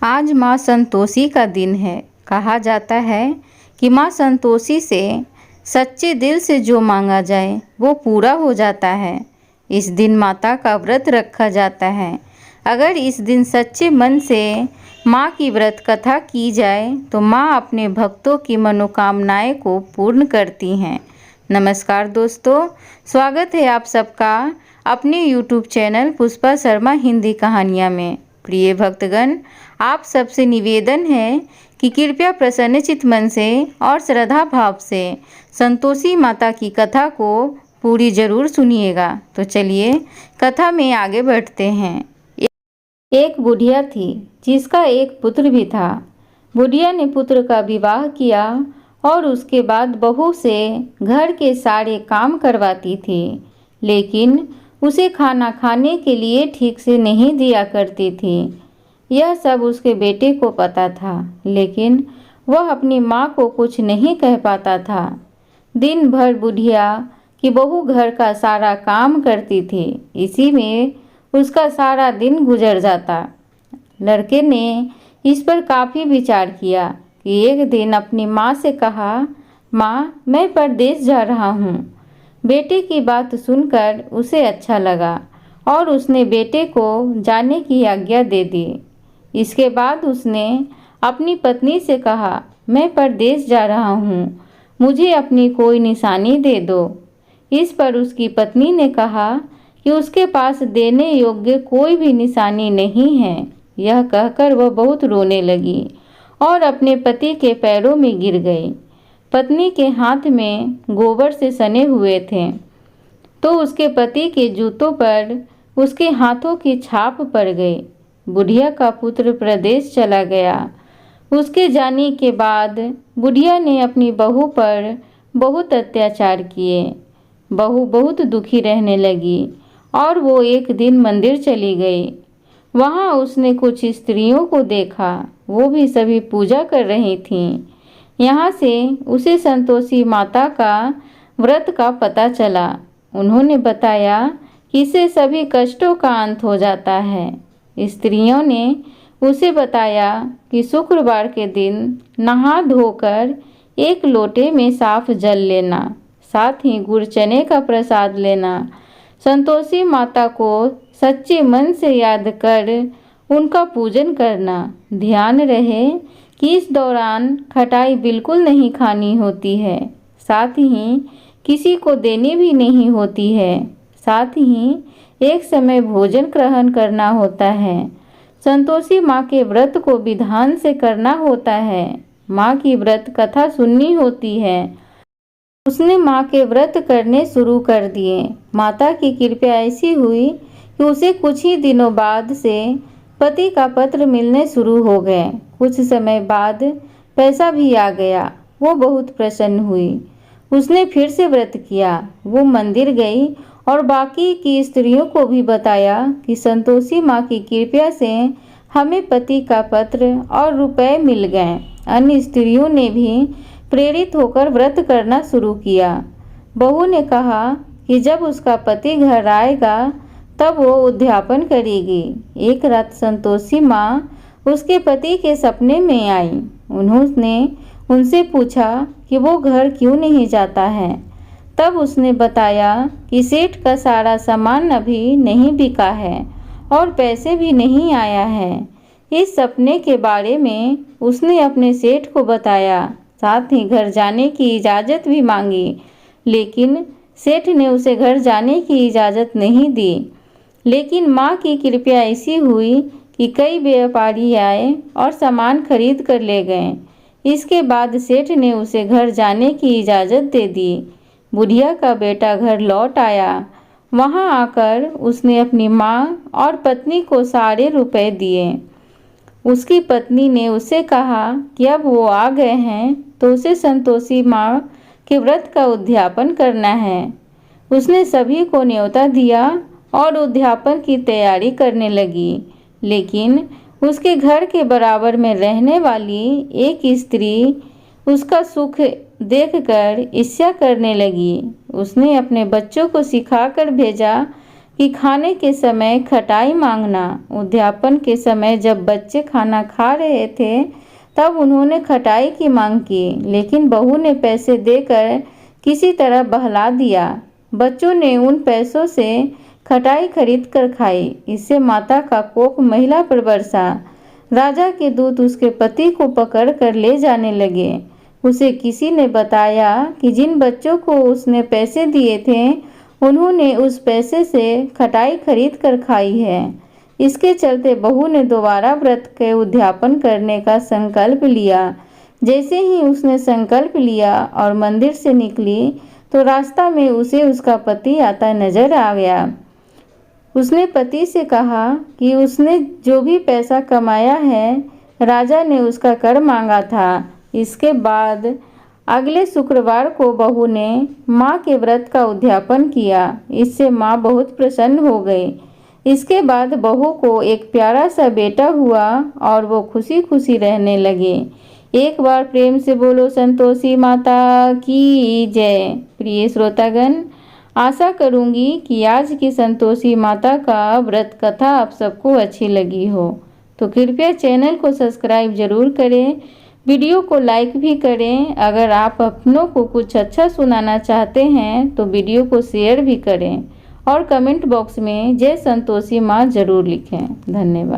आज माँ संतोषी का दिन है। कहा जाता है कि माँ संतोषी से सच्चे दिल से जो मांगा जाए वो पूरा हो जाता है। इस दिन माता का व्रत रखा जाता है। अगर इस दिन सच्चे मन से माँ की व्रत कथा की जाए तो माँ अपने भक्तों की मनोकामनाएं को पूर्ण करती हैं। नमस्कार दोस्तों, स्वागत है आप सबका अपने YouTube चैनल पुष्पा शर्मा हिंदी कहानियाँ में। प्रिय भक्तगण, आप सबसे निवेदन है कि कृपया प्रसन्नचित मन से और श्रद्धा भाव से संतोषी माता की कथा को पूरी जरूर सुनिएगा। तो चलिए कथा में आगे बढ़ते हैं। एक बुढ़िया थी जिसका एक पुत्र भी था। बुढ़िया ने पुत्र का विवाह किया और उसके बाद बहू से घर के सारे काम करवाती थी, लेकिन उसे खाना खाने के लिए ठीक से नहीं दिया करती थी। यह सब उसके बेटे को पता था, लेकिन वह अपनी माँ को कुछ नहीं कह पाता था। दिन भर बुढ़िया की बहू घर का सारा काम करती थी, इसी में उसका सारा दिन गुजर जाता। लड़के ने इस पर काफ़ी विचार किया कि एक दिन अपनी माँ से कहा, माँ, मैं परदेश जा रहा हूँ। बेटे की बात सुनकर उसे अच्छा लगा और उसने बेटे को जाने की आज्ञा दे दी। इसके बाद उसने अपनी पत्नी से कहा, मैं परदेश जा रहा हूँ, मुझे अपनी कोई निशानी दे दो। इस पर उसकी पत्नी ने कहा कि उसके पास देने योग्य कोई भी निशानी नहीं है। यह कहकर वह बहुत रोने लगी और अपने पति के पैरों में गिर गई। पत्नी के हाथ में गोबर से सने हुए थे, तो उसके पति के जूतों पर उसके हाथों की छाप पड़ गई। बुढ़िया का पुत्र प्रदेश चला गया। उसके जाने के बाद बुढ़िया ने अपनी बहू पर बहुत अत्याचार किए। बहू बहुत दुखी रहने लगी और वो एक दिन मंदिर चली गई। वहाँ उसने कुछ स्त्रियों को देखा, वो भी सभी पूजा कर रही थीं। यहाँ से उसे संतोषी माता का व्रत का पता चला। उन्होंने बताया कि इससे सभी कष्टों का अंत हो जाता है। स्त्रियों ने उसे बताया कि शुक्रवार के दिन नहा धोकर एक लोटे में साफ जल लेना, साथ ही गुड़ चने का प्रसाद लेना, संतोषी माता को सच्चे मन से याद कर उनका पूजन करना। ध्यान रहे कि इस दौरान खटाई बिल्कुल नहीं खानी होती है, साथ ही किसी को देनी भी नहीं होती है। साथ ही एक समय भोजन ग्रहण करना होता है। संतोषी माँ के व्रत को विधान से करना होता है। माँ की व्रत कथा सुननी होती है। उसने माँ के व्रत करने शुरू कर दिए। माता की कृपा ऐसी हुई कि उसे कुछ ही दिनों बाद से पति का पत्र मिलने शुरू हो गए। कुछ समय बाद पैसा भी आ गया। वो बहुत प्रसन्न हुई। उसने फिर से व्रत किया। वो मंदिर गई और बाकी की स्त्रियों को भी बताया कि संतोषी माँ की कृपा से हमें पति का पत्र और रुपए मिल गए। अन्य स्त्रियों ने भी प्रेरित होकर व्रत करना शुरू किया। बहू ने कहा कि जब उसका पति घर आएगा तब वो उद्यापन करेगी। एक रात संतोषी माँ उसके पति के सपने में आई। उन्होंने उनसे पूछा कि वो घर क्यों नहीं जाता है। तब उसने बताया कि सेठ का सारा सामान अभी नहीं बिका है और पैसे भी नहीं आया है। इस सपने के बारे में उसने अपने सेठ को बताया, साथ ही घर जाने की इजाज़त भी मांगी, लेकिन सेठ ने उसे घर जाने की इजाज़त नहीं दी। लेकिन माँ की कृपा ऐसी हुई कि कई व्यापारी आए और सामान खरीद कर ले गए। इसके बाद सेठ ने उसे घर जाने की इजाज़त दे दी। बुढ़िया का बेटा घर लौट आया। वहां आकर उसने अपनी माँ और पत्नी को सारे रुपए दिए। उसकी पत्नी ने उससे कहा कि अब वो आ गए हैं तो उसे संतोषी माँ के व्रत का उद्यापन करना है। उसने सभी को न्योता दिया और उद्यापन की तैयारी करने लगी, लेकिन उसके घर के बराबर में रहने वाली एक स्त्री उसका सुख देखकर ईर्ष्या करने लगी। उसने अपने बच्चों को सिखाकर भेजा कि खाने के समय खटाई मांगना। उद्यापन के समय जब बच्चे खाना खा रहे थे तब उन्होंने खटाई की मांग की, लेकिन बहू ने पैसे देकर किसी तरह बहला दिया। बच्चों ने उन पैसों से खटाई खरीद कर खाई। इससे माता का कोप महिला पर बरसा। राजा के दूत उसके पति को पकड़ कर ले जाने लगे। उसे किसी ने बताया कि जिन बच्चों को उसने पैसे दिए थे उन्होंने उस पैसे से खटाई खरीद कर खाई है। इसके चलते बहू ने दोबारा व्रत के उद्यापन करने का संकल्प लिया। जैसे ही उसने संकल्प लिया और मंदिर से निकली तो रास्ता में उसे उसका पति आता नजर आ गया। उसने पति से कहा कि उसने जो भी पैसा कमाया है राजा ने उसका कर मांगा था। इसके बाद अगले शुक्रवार को बहू ने माँ के व्रत का उद्यापन किया। इससे माँ बहुत प्रसन्न हो गई। इसके बाद बहू को एक प्यारा सा बेटा हुआ और वो खुशी खुशी रहने लगे। एक बार प्रेम से बोलो संतोषी माता की जय। प्रिय श्रोतागण, आशा करूंगी कि आज की संतोषी माता का व्रत कथा आप सबको अच्छी लगी हो, तो कृपया चैनल को सब्सक्राइब जरूर करें, वीडियो को लाइक भी करें। अगर आप अपनों को कुछ अच्छा सुनाना चाहते हैं तो वीडियो को शेयर भी करें और कमेंट बॉक्स में जय संतोषी माँ जरूर लिखें। धन्यवाद।